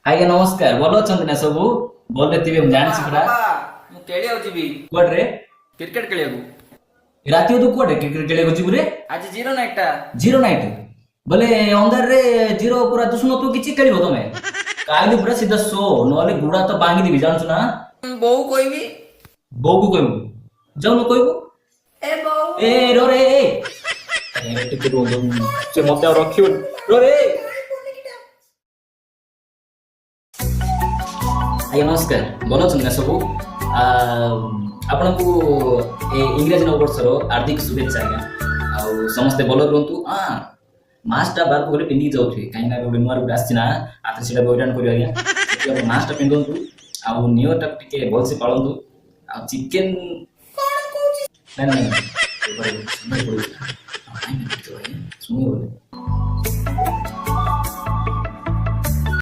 ଆଜ୍ଞା ନମସ୍କାର ଭଲ ଅଛନ୍ତି ନା ସବୁ ଭଲ ଥିବେ ମୁଁ ଜାଣିଛି ପରା ମୁଁ ଖେଳିବାକୁ ଯିବି କୁଆଡେ କ୍ରିକେଟ ଖେଳିବାକୁ। ରାତି ତୁ କୁଆଡେ କ୍ରିକେଟ ଖେଳିବାକୁ ଯିବୁ ରେ ଆଜି ଜିରୋ ନାଇଟ୍ ଟା। ଜିରୋ ନାଇଟ୍ ବୋଲେ ଅନ୍ଧାରରେ ଜିରୋ ପୁରା ଦୁଶୁନଥିବ କିଛି ଖେଳିବ ତମେ କାଲି ପୁରା ସିଧା ଶୋ ନହେଲେ ଗୁଡା ତ ଭାଙ୍ଗିଦେବି ଜାଣିଛୁ ନା ବୋଉ କହିବି। ବୋଉକୁ କହିବୁ ଯାଉନ କହିବୁ ଏ ବୋଉ ଏ ର ରେ ଏ ଟିକେ ରୁହ ସେ ମତେ ଆଉ ରଖିବନି ର ରେ ଆଜ୍ଞା ନମସ୍କାର ଭଲ ଅଛନ୍ତି ନା ସବୁ ଆପଣଙ୍କୁ ଏ ଇଂରାଜୀ ନବବର୍ଷର ହାର୍ଦ୍ଦିକ ଶୁଭେଚ୍ଛା ଆଜ୍ଞା ଆଉ ସମସ୍ତେ ଭଲ ରୁହନ୍ତୁ ମାସ୍କଟା ବାହାରକୁ ଗଲେ ପିନ୍ଧିକି ଯାଉଥିବେ କାହିଁକିନା ଗୋଟେ ନୂଆ ଗୋଟେ ଆସିଛି ନା ଆଥରେ ସେଇଟା ହଇରାଣ କରିବ ଆଜ୍ଞା ସେଥିପାଇଁ ଆପଣ ମାସ୍କଟା ପିନ୍ଧନ୍ତୁ ଆଉ ନିୟୁ ଇୟରଟାକୁ ଟିକେ ଭଲସେ ପାଳନ୍ତୁ ଆଉ ଚିକେନ ନାଇଁ ନାଇଁ ଶୁଣିବ ବୋଲେ